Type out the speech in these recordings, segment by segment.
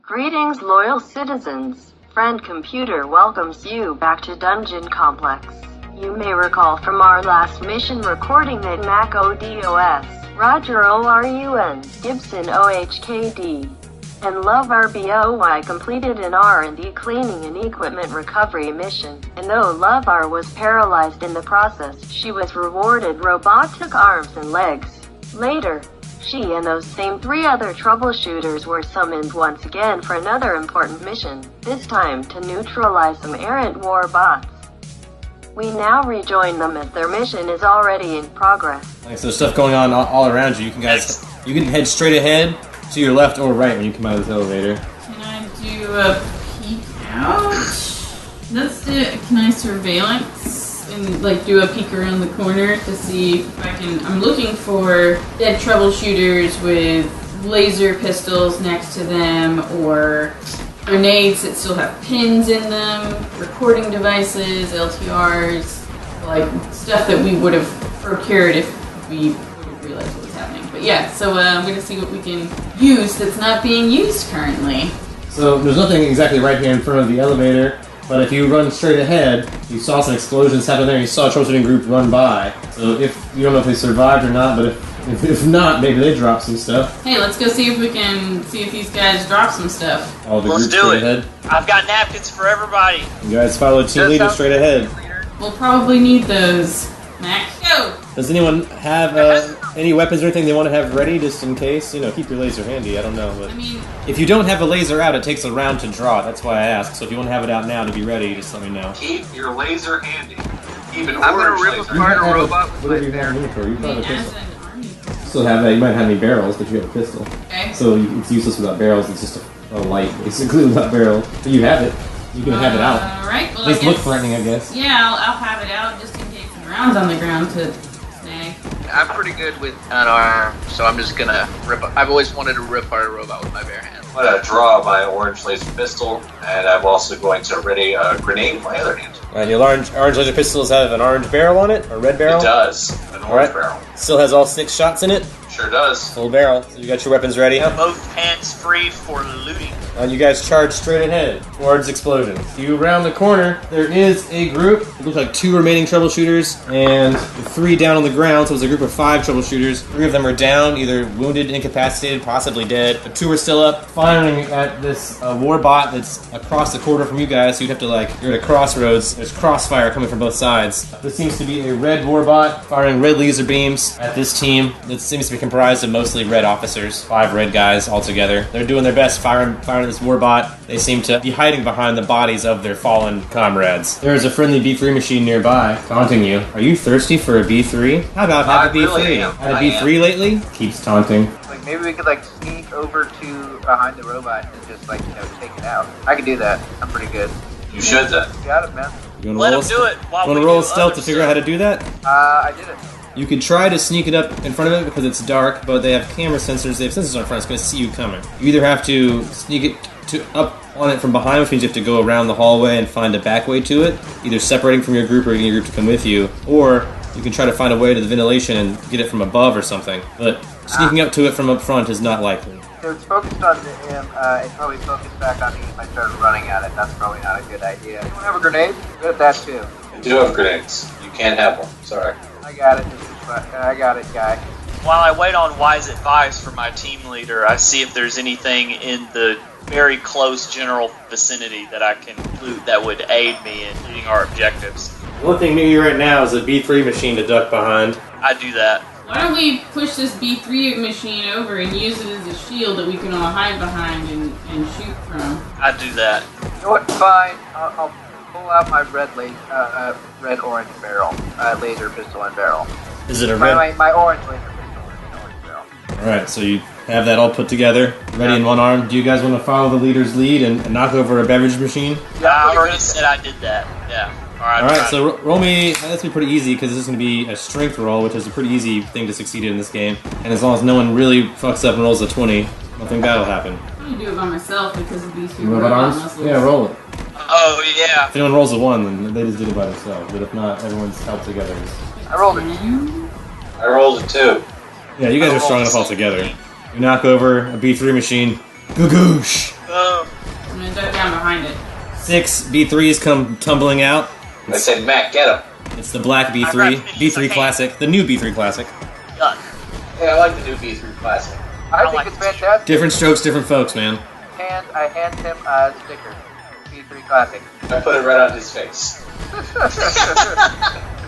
Greetings, loyal citizens. Friend Computer welcomes you back to Dungeon Complex. You may recall from our last mission recording that Mac ODOS, Roger ORUN, Gibson OHKD, and Love RBOY completed an R&D cleaning and equipment recovery mission, and though Love R was paralyzed in the process, she was rewarded robotic arms and legs. Later, she and those same 3 other troubleshooters were summoned once again for another important mission, this time to neutralize some errant war bots. We now rejoin them as their mission is already in progress. So there's stuff going on all around you. You can head straight ahead to your left or right when you come out of this elevator. Can I do a peek out? Can I surveillance and do a peek around the corner to see if I can? I'm looking for dead troubleshooters with laser pistols next to them, or grenades that still have pins in them, recording devices, LTRs, stuff that we would have procured if we would have realized what was happening. But yeah, so I'm going to see what we can use that's not being used currently. So there's nothing exactly right here in front of the elevator, but if you run straight ahead, you saw some explosions happen there, you saw a troubleshooting group run by. So if you don't know if they survived or not, but if not, maybe they dropped some stuff. Hey, let's go see if we can see if these guys drop some stuff. Let's do it. Ahead. I've got napkins for everybody. You guys follow team leader straight ahead. We'll probably need those. Mac, go! Does anyone have any weapons or anything they want to have ready just in case? Keep your laser handy, I don't know. But if you don't have a laser out, it takes a round to draw it. That's why I asked. So if you want to have it out now to be ready, just let me know. Keep your laser handy. I'm going to rip apart a robot with my bare. You probably have a pistol. Still have that. You might have any barrels, but you have a pistol. Okay. So it's useless without barrels. It's just a light, basically, without barrel. But you have it. You can have it out. Alright, well, at least look threatening, I guess. Yeah, I'll have it out just in case the round's on the ground to snag. I'm pretty good with unarmed, so I'm just going to rip. I've always wanted to rip apart a robot with my bare hands. I'm going to draw my orange laser pistol, and I'm also going to ready a grenade with my other hand. And your orange laser pistols have an orange barrel on it, or red barrel? It does. An orange barrel. Still has all 6 shots in it? Sure does. Full barrel. So you got your weapons ready? Both hands free for looting. And you guys charge straight ahead towards explosions. You round the corner, there is a group. It looks like 2 remaining troubleshooters and 3 down on the ground. So it's a group of 5 troubleshooters. 3 of them are down, either wounded, incapacitated, possibly dead. But 2 are still up, firing at this war bot that's across the corridor from you guys. So you'd have to you're at a crossroads. There's crossfire coming from both sides. This seems to be a red war bot firing red laser beams at this team. That seems to be comprised of mostly red officers. 5 red guys all together. They're doing their best firing this warbot. They seem to be hiding behind the bodies of their fallen comrades. There is a friendly B3 machine nearby, taunting you. Are you thirsty for a B3? How about have a B3? Really Had a B3 lately? Keeps taunting. Maybe we could sneak over to behind the robot and just take it out. I could do that. I'm pretty good. You should then. Got it, man. Let him do it. You want to roll stealth to figure out how to do that? I did it. You could try to sneak it up in front of it because it's dark, but they have camera sensors. They have sensors on front. It's going to see you coming. You either have to sneak it up on it from behind, which means you have to go around the hallway and find a back way to it, either separating from your group or getting your group to come with you, or you can try to find a way to the ventilation and get it from above or something. But sneaking up to it from up front is not likely. So it's focused on him. It probably focused back on me if I started running at it. That's probably not a good idea. Anyone have a grenade? Good at that too. I do have grenades. You can't have one. Sorry. I got it. I got it, guy. While I wait on wise advice from my team leader, I see if there's anything in the very close general vicinity that I can loot that would aid me in looting our objectives. The only thing near you right now is a B3 machine to duck behind. I do that. Why don't we push this B3 machine over and use it as a shield that we can all hide behind and shoot from? I do that. You know what? Fine. I'll pull out my red-orange barrel, laser pistol and barrel. Is it a red? My orange laser pistol and orange barrel. Alright, so you have that all put together, ready in one arm. Do you guys want to follow the leader's lead and knock over a beverage machine? Yeah, I already said I did that. Yeah. Alright, so roll me. That's be pretty easy because this is going to be a strength roll, which is a pretty easy thing to succeed in this game. And as long as no one really fucks up and rolls a 20, nothing bad will happen. I'm going to do it by myself because of these 2 You know about arms? muscles. Yeah, roll it. Oh, yeah. If anyone rolls a 1, then they just did it by themselves. But if not, everyone's helped together. I rolled it. I rolled a 2. Yeah, you guys are strong enough all together. You knock over a B3 machine. Goo-goosh! I'm gonna duck down behind it. 6 B3s come tumbling out. I say, Mac, get him. It's the black B3, B3 Classic, the new B3 Classic. Yuck. Hey, I like the new B3 Classic. I think like it's it. fantastic. Different strokes, different folks, man. I hand him a sticker. B3 Classic. I put it right on his face.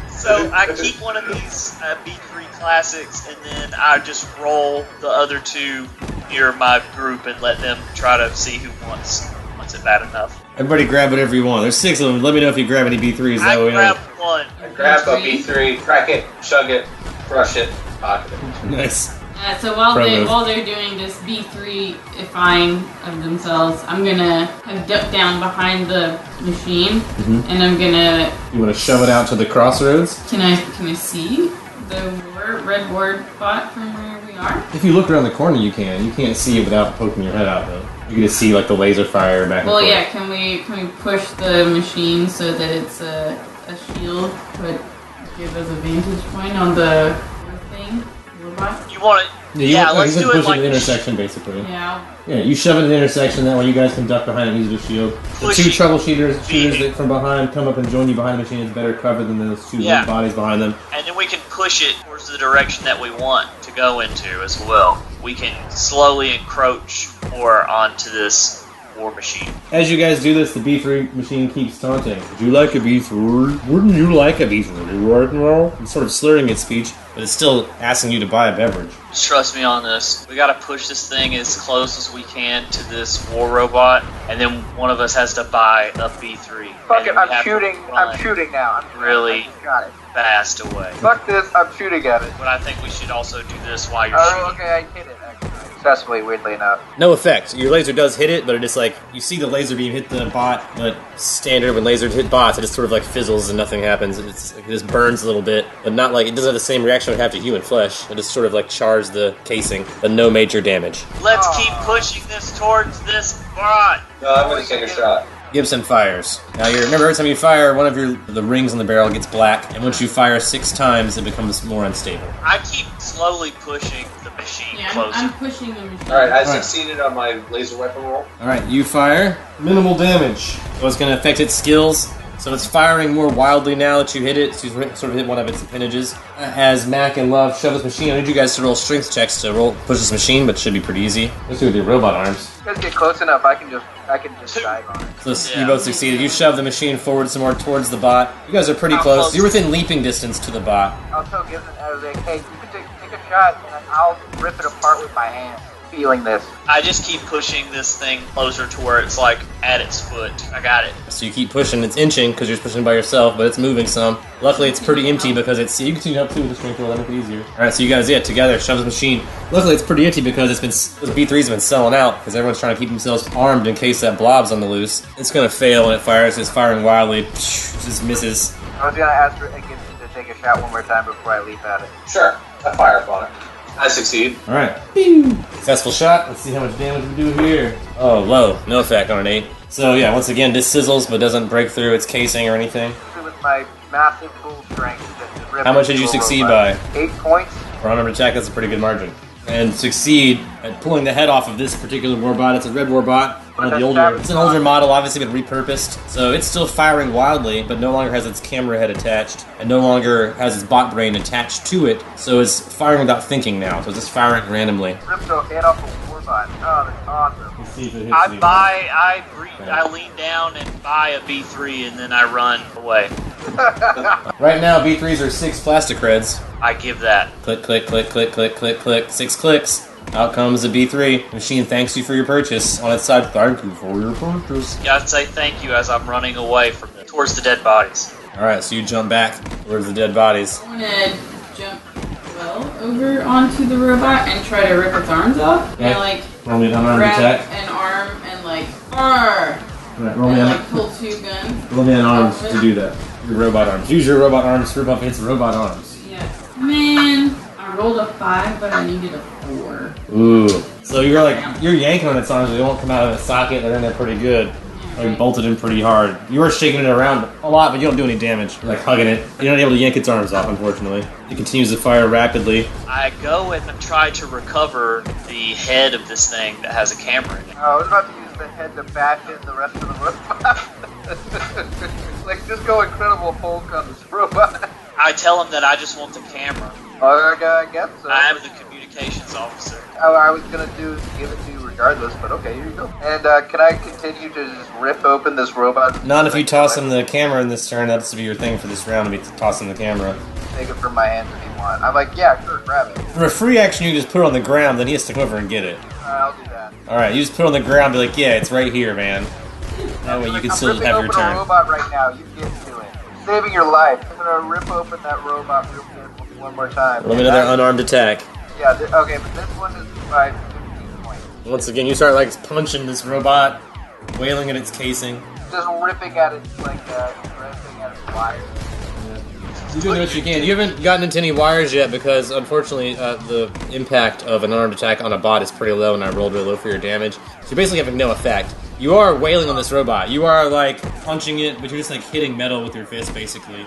So I keep one of these B3 Classics, and then I just roll the other 2 near my group and let them try to see who wants it bad enough. Everybody grab whatever you want. There's 6 of them. Let me know if you grab any B3s. I That way grab one. I grab a B3, crack it, chug it, crush it, pocket it. Nice. So while Pro move. they're doing this B3ifying of themselves, I'm gonna duck down behind the machine, and I'm gonna. You want to shove it out to the crossroads? Can I see the red word bot from where we are? If you look around the corner, you can. You can't see it without poking your head out, though. You can just see like the laser fire back and Well, forth. yeah. Can we push the machine so that it's a shield, but give us a vantage point on the thing, robot? You want it? Yeah, Let's you do can it push like it in the intersection, basically. Yeah. Yeah, you shove it in the intersection, that way you guys can duck behind it and use the shield. The Push 2 it. troubleshooters Beat that from behind come up and join you behind the machine. It's better cover than those 2 Yeah. bodies behind them. And then we can push it towards the direction that we want to go into as well. We can slowly encroach more onto this war machine. As you guys do this, the B3 machine keeps taunting. Would you like a B3? Wouldn't you like a B3 right now? It's sort of slurring its speech, but it's still asking you to buy a beverage. Just trust me on this. We gotta push this thing as close as we can to this war robot, and then one of us has to buy a B3. Fuck And it, then we I'm have to shooting. run I'm shooting now. Really? Got it. fast away. Fuck this, I'm shooting at it. But I think we should also do this while you're Oh, shooting. okay, I hit it, actually. Successfully, weirdly enough. No effect. Your laser does hit it, but it just like, you see the laser beam hit the bot, but standard when lasers hit bots, it just sort of like fizzles and nothing happens. It just burns a little bit, but not like, it doesn't have the same reaction it would have to human flesh. It just sort of like chars the casing, but no major damage. Let's keep pushing this towards this bot. No, I'm gonna take a shot. Gibson fires. Now, remember, every time you fire, one of the rings on the barrel gets black, and once you fire 6 times, it becomes more unstable. I keep slowly pushing the machine Yeah, closer. I'm pushing the machine. Alright, I Alright. succeeded on my laser weapon roll. Alright, you fire. Minimal damage. So it's going to affect its skills. So it's firing more wildly now that you hit it. So you sort of hit one of its appendages. As Mac and Love shove this machine, I need you guys to roll strength checks to push this machine, but it should be pretty easy. Let's do it with your robot arms. You guys get close enough, I can just dive on it. So Yeah. you both succeeded. You shove the machine forward some more towards the bot. You guys are pretty How close. close? You're within leaping distance to the bot. I'll tell Gibson, I was like, hey, you can take a shot, and I'll rip it apart with my hand. Feeling this. I just keep pushing this thing closer to where it's like at its foot. I got it. So you keep pushing. It's inching because you're pushing by yourself, but it's moving some. Luckily, it's pretty empty because it's. You can continue up too with the strength roll. That'll make it easier. All right, so you guys, together shove the machine. Luckily, it's pretty empty because it's been those B3s have been selling out because everyone's trying to keep themselves armed in case that blob's on the loose. It's gonna fail when it fires. It's firing wildly. Just misses. I was gonna ask for Gibson to take a shot one more time before I leap at it. Sure, I fire upon it. I succeed. All right. Successful shot. Let's see how much damage we do here. Oh, low. No effect on an 8. So yeah, once again, this sizzles but doesn't break through its casing or anything. With my massive full strength. Just rip How much it did you to a succeed robot. by? 8 points. For unarmed attack, that's a pretty good margin. And succeed at pulling the head off of this particular warbot. It's a red warbot. One of the older. It's an older model, obviously been repurposed. So it's still firing wildly, but no longer has its camera head attached, and no longer has its bot brain attached to it. So it's firing without thinking now. So it's just firing randomly. Ripped the head off a warbot. Oh, that's awesome. Let's see if it hits I lean down and buy a B3 and then I run away. Right now, B3s are 6 plastic reds. I give that. Click, click, click, click, click, click, click. 6 clicks. Out comes the B3. Machine thanks you for your purchase. On its side, thank you for your purchase. You gotta say thank you as I'm running away from towards the dead bodies. Alright, so you jump back towards the dead bodies. I'm gonna jump over onto the robot and try to rip its arms off. Okay. And like Roll me an unarmed grab attack. an arm and like arr! Alright, roll me And an like pull 2 guns. Roll me an arms to do that. Your robot arms. Use your robot arms to rip up its robot arms. Yes. Man, I rolled a 5, but I needed a 4. Ooh. So you're yanking on its arms, but they won't come out of the socket. They're in there pretty good. Like bolted in pretty hard. You are shaking it around a lot, but you don't do any damage. You're like hugging it. You're not able to yank its arms off, unfortunately. It continues to fire rapidly. I go and try to recover the head of this thing that has a camera in it. I was about to use the head to bash in the rest of the robot. Like, just go Incredible Hulk on this robot. I tell him that I just want the camera. I guess so. I am the communications officer. I was gonna give it to you regardless, but okay, here you go. And can I continue to just rip open this robot? Not if you toss him the camera in this turn. That's to be your thing for this round, to be tossing the camera. Take it from my hands if you want. I'm like, yeah, sure, grab it. For a free action, you just put it on the ground, then he has to come over and get it. I'll do that. Alright, you just put it on the ground, be like, yeah, it's right here, man. That way you can still have your I'm ripping open turn. a robot right now. You get to it. Saving your life. I'm gonna rip open that robot real quick one more time. Let me another unarmed attack. Yeah, okay, but this one is 15 points. Once again, you start like punching this robot, wailing at its casing. Just ripping at it, like, ripping at its wires. You're doing what you can. You haven't gotten into any wires yet because, unfortunately, the impact of an unarmed attack on a bot is pretty low, and I rolled really low for your damage. So you're basically having no effect. You are wailing on this robot. You are, like, punching it, but you're just, like, hitting metal with your fist, basically.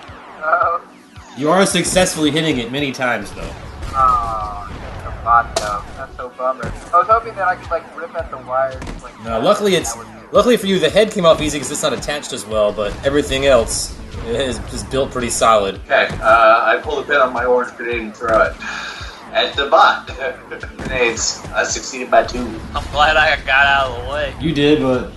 You are successfully hitting it many times, though. Oh, it's a bot, though. That's so bummer. I was hoping that I could, like, rip at the wires. Like, No, luckily for you, the head came off easy because it's not attached as well, but everything else is built pretty solid. Okay, I pull the pin on my orange grenade and throw it at the bot. Grenades. I succeeded by 2. I'm glad I got out of the way. You did, but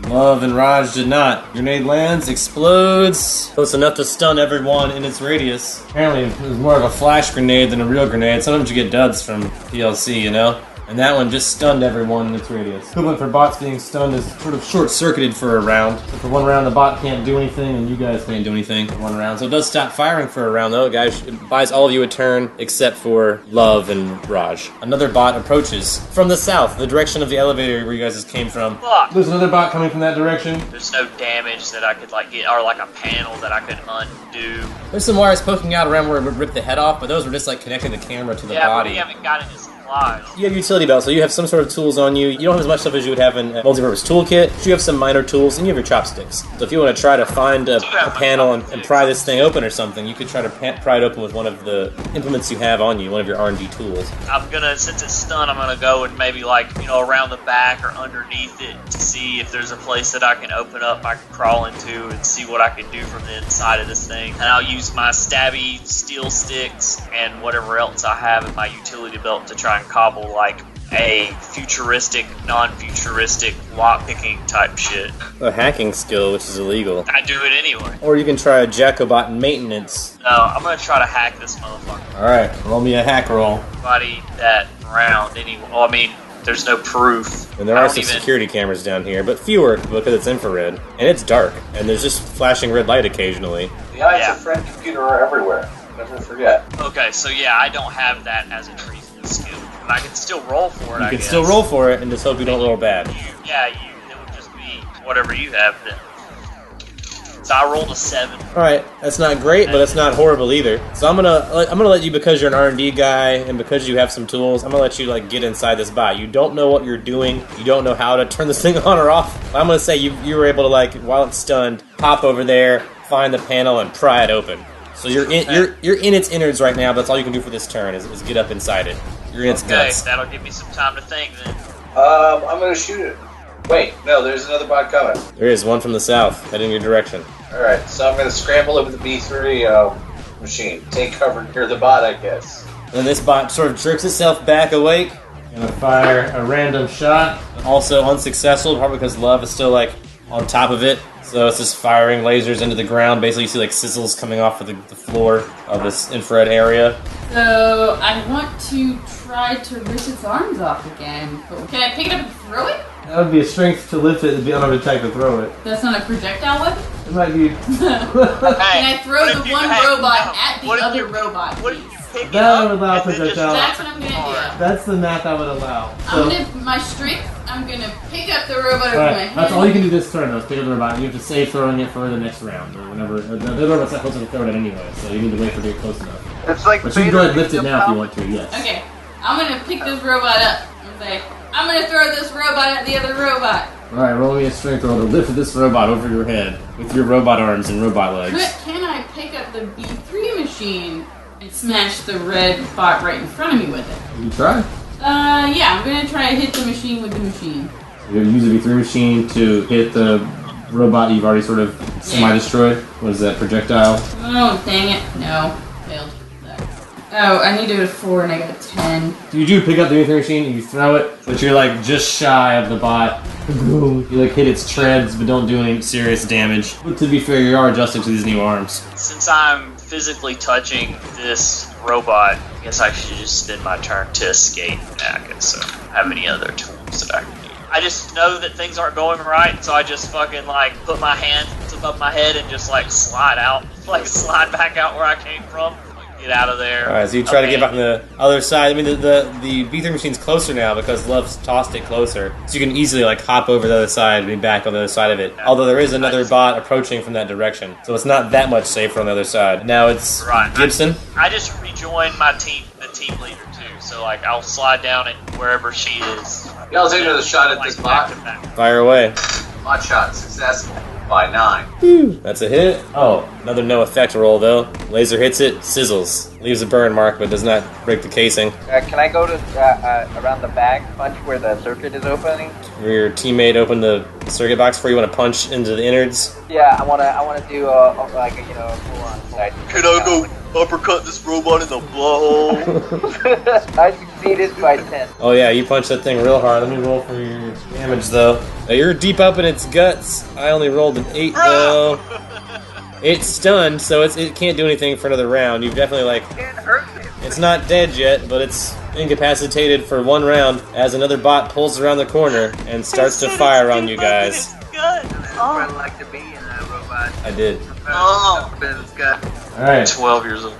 Love and Raj did not. Grenade lands, explodes. Close enough to stun everyone in its radius. Apparently, it was more of a flash grenade than a real grenade. Sometimes you get duds from PLC, you know? And that one just stunned everyone in its radius. Equivalent for bots being stunned is sort of short-circuited for a round. So for one round, the bot can't do anything, and you guys can't do anything for one round. So it does stop firing for a round, though, guys. It buys all of you a turn, except for Love and Raj. Another bot approaches from the south, the direction of the elevator where you guys just came from. Fuck. There's another bot coming from that direction. There's no damage that I could, like, get, or, like, a panel that I could undo. There's some wires poking out around where it would rip the head off, but those were just, like, connecting the camera to the Yeah, but body. we haven't got any supplies. You have utility belt, so you have some sort of tools on you. You don't have as much stuff as you would have in a multi-purpose toolkit. But you have some minor tools, and you have your chopsticks. So if you want to try to find a panel and pry this thing open or something, you could try to pry it open with one of the implements you have on you, one of your R&D tools. I'm gonna, since it's stunned, I'm gonna go and maybe, like, you know, around the back or underneath it to see if there's a place that I can open up, I can crawl into and see what I can do from the inside of this thing. And I'll use my stabby steel sticks and whatever else I have in my utility belt to try and cobble, like, a futuristic, non-futuristic lockpicking type shit. A hacking skill, which is illegal. I do it anyway. Or you can try a Jacobot maintenance. No, I'm gonna try to hack this motherfucker. Alright, roll me a hack roll. Anybody that round, anyway. Well, I mean, there's no proof. And there are some security cameras down here, but fewer because it's infrared. And it's dark, and there's just flashing red light occasionally. The eyes of friend computer are everywhere. Never forget. Okay, so yeah, I don't have that as a treasonous skill. But I can still roll for it, You can still roll for it and just hope you don't roll bad. It would just be whatever you have then. So I rolled a 7. Alright, that's not great, but it's not horrible either. So I'm gonna let you, because you're an R&D guy and because you have some tools, I'm gonna let you like get inside this bot. You don't know what you're doing. You don't know how to turn this thing on or off. But I'm gonna say you were able to, like, while it's stunned, pop over there, find the panel, and pry it open. So you're in its innards right now, but that's all you can do for this turn is get up inside it. You're in its guts. Okay, that'll give me some time to think then. I'm gonna shoot it. Wait, no, there's another bot coming. There is one from the south, heading your direction. Alright, so I'm gonna scramble over the B3 machine. Take cover near the bot, I guess. And this bot sort of jerks itself back awake. Gonna fire a random shot. Also unsuccessful, probably because Love is still, like, on top of it. So it's just firing lasers into the ground. Basically, you see, like, sizzles coming off of the floor of this infrared area. So I want to try to rip its arms off again. But can I pick it up and throw it? That would be a strength to lift it, it'd be unarmed attack to throw it. That's not a projectile weapon? It might be... Can I throw the one robot at the other robot, please? That would allow projectile. That's what I'm gonna do. That's the math I would allow. So, My strength, I'm gonna pick up the robot over my right, head. that's all you can do this turn, though, is pick up the robot. You have to save throwing it for the next round, or whenever. The robot's not supposed to throw it anyway, so you need to wait for it to get close enough. It's like But you can go ahead and lift it now if you want to, yes. Okay, I'm gonna pick this robot up and say, I'm gonna throw this robot at the other robot. Alright, roll me a strength roll to lift this robot over your head with your robot arms and robot legs. But can I pick up the B3 machine and smash the red bot right in front of me with it? You try. Yeah, I'm gonna try to hit the machine with the machine. You use a V3 machine to hit the robot you've already sort of semi-destroyed. What is that, projectile? Oh, dang it. No. Failed. Oh, I needed a 4 and I got a 10. You do pick up the V3 machine and you throw it, but you're like just shy of the bot. Boom. You like hit its treads, but don't do any serious damage. But to be fair, you are adjusting to these new arms. Since I'm physically touching this robot, I guess I should just spend my turn to escape. Yeah, I guess so. Have any other tools that I can use? I just know that things aren't going right, so I just fucking like put my hand above my head and just like slide out, like slide back out where I came from. Get out of there. Alright, so you try to get back on the other side. I mean, the V3 machine's closer now because Love's tossed it closer. So you can easily, like, hop over the other side and be back on the other side of it. Although there is another bot approaching from that direction. So it's not that much safer on the other side. Now it's Gibson. I just rejoined my team, the team leader, too. So, like, I'll slide down at wherever she is. Yeah, I'll take another shot at this bot. Fire away. Bot shot successful by 9. That's a hit. Oh, another no effect roll, though. Laser hits it, sizzles. Leaves a burn mark, but does not break the casing. Can I go to around the bag, punch where the circuit is opening? Where your teammate opened the circuit box for you, want to punch into the innards? Yeah, I wanna do like a full on. Can I go uppercut this robot in the butthole? I succeeded by 10. Oh yeah, you punch that thing real hard. Let me roll for your damage, though. Now, you're deep up in its guts. I only rolled an 8, though. It's stunned, so it can't do anything for another round. You've definitely, like... It's not dead yet, but it's incapacitated for 1 round as another bot pulls around the corner and starts to fire on you guys. I'd like to be in a robot. I did. Oh. Alright. 12 years old.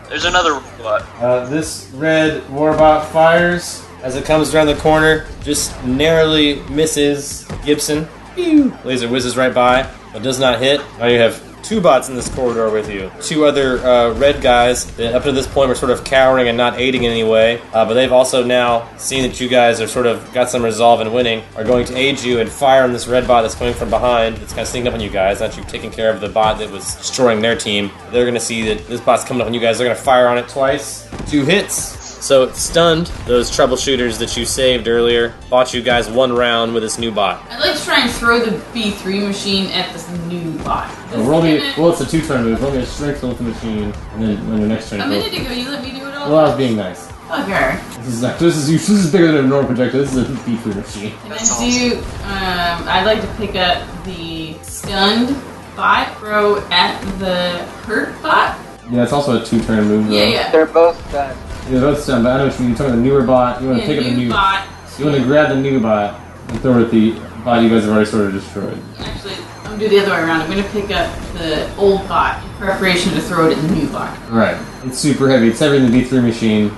There's another robot. This red warbot fires as it comes around the corner, just narrowly misses Gibson. Pew! Laser whizzes right by, but does not hit. Now you have 2 bots in this corridor with you. 2 other red guys that up to this point were sort of cowering and not aiding in any way, but they've also now seen that you guys are sort of got some resolve in winning, are going to aid you and fire on this red bot that's coming from behind. It's kind of sneaking up on you guys. Now that you've taken care of the bot that was destroying their team, they're going to see that this bot's coming up on you guys. They're going to fire on it twice. 2 hits. So it stunned those troubleshooters that you saved earlier. Bought you guys 1 round with this new bot. I'd like to try and throw the B3 machine at this new bot. Well, it's a 2-turn move. Roll me a strength roll with the machine, and then on your next turn. A minute ago, you let me do it all. Well, I was being nice. Okay. This is bigger than a normal projectile. This is a B3 machine. And then I'd like to pick up the stunned bot, throw at the hurt bot. Yeah, it's also a 2-turn move, though. Yeah. They're both done. Yeah, they're both stunned, but I know what you mean. You're talking about the newer bot. You want to pick up the new bot. You want to grab the new bot and throw it at the bot you guys have already sort of destroyed. Actually, I'm going to do the other way around. I'm going to pick up the old bot in preparation to throw it at the new bot. Alright. It's super heavy. It's heavier than the B3 machine.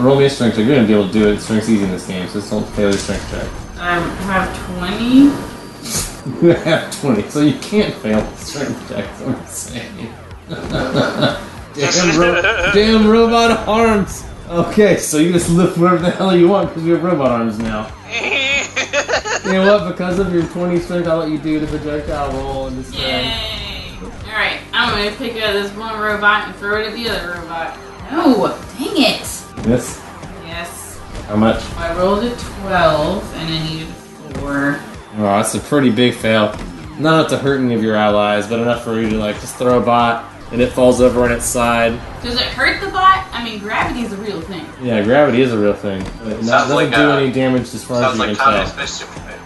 Roll me a strength check. You're going to be able to do it. Strength's easy in this game, so just don't fail your strength check. I have 20. You have 20, so you can't fail the strength check, is what I'm saying. Damn robot arms! Okay, so you just lift whatever the hell you want because you have robot arms now. You know what? Because of your 20 strength, I'll let you do the projectile roll in this turn. Yay! Alright, I'm going to pick up this one robot and throw it at the other robot. No! Dang it! Yes? Yes. How much? I rolled a 12 and I needed 4. Oh, that's a pretty big fail. Not enough to hurt any of your allies, but enough for you to like just throw a bot and it falls over on its side. Does it hurt the bot? I mean, gravity is a real thing. Yeah, gravity is a real thing. But it doesn't do any damage as far as you can tell.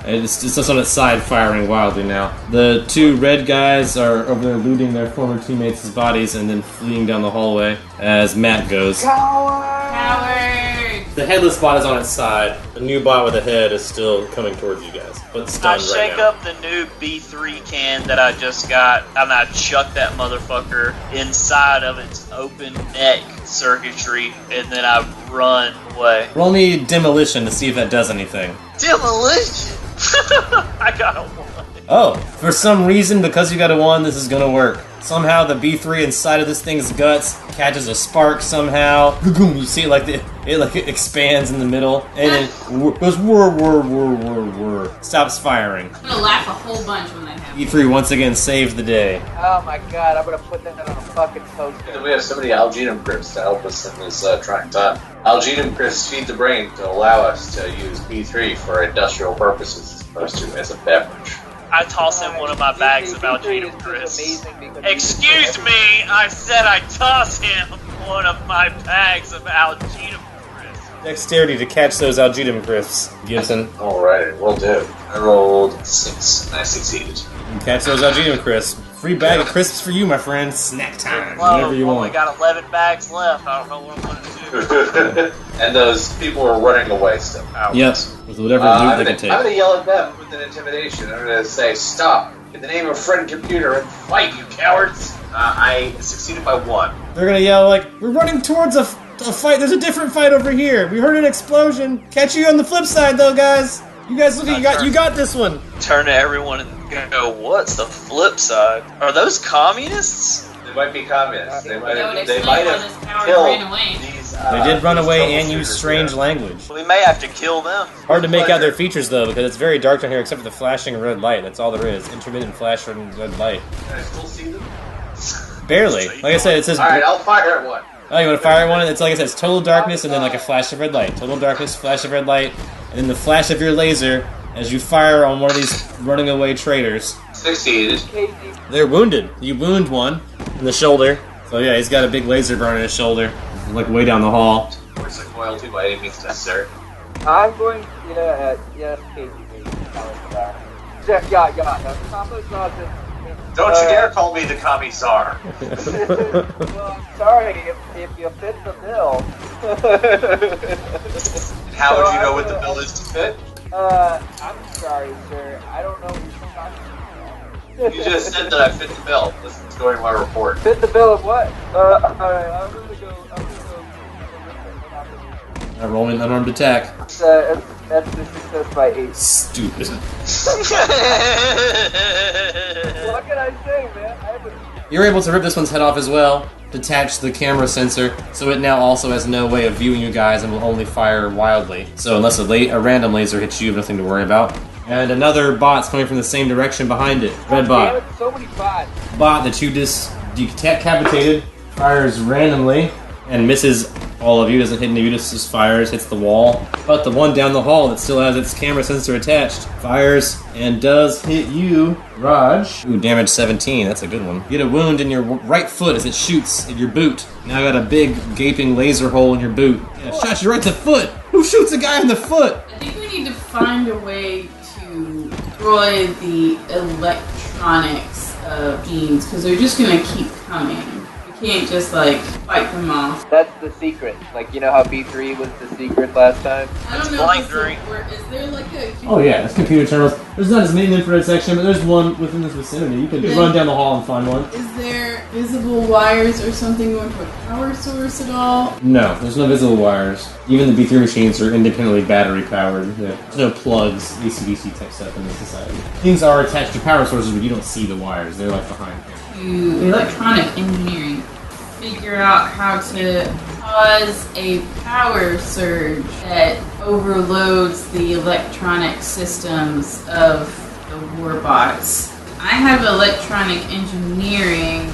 It's just on its side firing wildly now. The 2 red guys are over there looting their former teammates' bodies and then fleeing down the hallway as Matt goes. Coward! The headless bot is on its side. The new bot with a head is still coming towards you guys, but I stunned right shake now. up the new B3 can that I just got, and I chuck that motherfucker inside of its open neck circuitry, and then I run away. Roll me demolition to see if that does anything. Demolition! I got a 1. Oh, for some reason, because you got a 1, this is gonna work. Somehow the B3 inside of this thing's guts catches a spark somehow. You see it it expands in the middle, and then goes whir. Stops firing. I'm going to laugh a whole bunch when that happens. B3 once again saved the day. Oh my god, I'm gonna put that on a fucking poster. We have so many Algenum crypts to help us in this trying time. Algenum crypts feed the brain to allow us to use B3 for industrial purposes. supposed to as a beverage. I toss him one of my bags of Algeta crisps. Excuse me, I said I toss him one of my bags of Algeta crisps. Dexterity to catch those Algeta crisps, Gibson. Alright, will do. I rolled 6 and I succeeded. You catch those Algeta crisps. Free bag of crisps for you, my friend. Snack time. Well, Whenever you only want. got 11 bags left. I don't know what I'm going to do. And those people are running away still. Yes, with whatever I'm loot they gonna, can I'm take. gonna yell at them with an intimidation. I'm gonna say, "Stop! In the name of friend computer, and fight, you cowards!" I succeeded by 1. They're gonna yell like, "We're running towards a fight. There's a different fight over here. We heard an explosion. Catch you on the flip side, though, guys. You guys look, you got this one." Turn to everyone and go, what's the flip side? Are those communists? They might be communists. They might That would have, they explain might why have this coward killed ran away. these. They did run these away and troubleshooters use strange here. language. We may have to kill them. Hard to make out their features though, because it's very dark down here, except for the flashing red light. That's all there is. Intermittent flash and red light. Can I still see them? Barely. Like I said, it says. Alright, I'll fire at one. Oh, you want to fire one? It's like I said, it's total darkness and then like a flash of red light. Total darkness, flash of red light, and then the flash of your laser as you fire on one of these running away traitors. Succeeded. They're wounded. You wound one in the shoulder. So yeah, he's got a big laser burn in his shoulder, like way down the hall. Where's the loyalty by any means necessary? I'm going to, yes, KGB. Yeah. That's Papa Sergeant. Don't you dare call me the commissar. Well, I'm sorry if you fit the bill. How would you know what the bill is to fit? I'm sorry, sir. I don't know what you're talking about. You just said that I fit the bill. Let's go to my report. Fit the bill of what? I'm gonna go. Roll an unarmed attack. That's the success by 8. Stupid. What can I say, man? You're able to rip this one's head off as well, detach the camera sensor, so it now also has no way of viewing you guys and will only fire wildly. So unless a random laser hits you, you have nothing to worry about. And another bot's coming from the same direction behind it. Red bot. Damn it, so many bots. Bot that you decapitated fires randomly and misses all of you, doesn't hit any of you, just fires, hits the wall. But the one down the hall that still has its camera sensor attached fires and does hit you, Raj. Ooh, damage 17, that's a good one. You get a wound in your right foot as it shoots at your boot. Now got a big gaping laser hole in your boot. Yeah, shot you right to the foot! Who shoots a guy in the foot? I think we need to find a way to destroy the electronics of beams, because they're just gonna keep coming. We can't just, like, fight them off. That's the secret. Like, you know how B3 was the secret last time? I don't It's know blank if green. is there, like, a... Oh yeah, there's computer terminals. There's not as many in the infrared section, but there's one within this vicinity. You can run down the hall and find one. Is there visible wires or something going to a power source at all? No, there's no visible wires. Even the B3 machines are independently battery powered. Yeah. There's no plugs, AC/DC type stuff in this society. Things are attached to power sources, but you don't see the wires. They're like behind here. To electronic engineering. Figure out how to cause a power surge that overloads the electronic systems of the warbots. I have electronic engineering.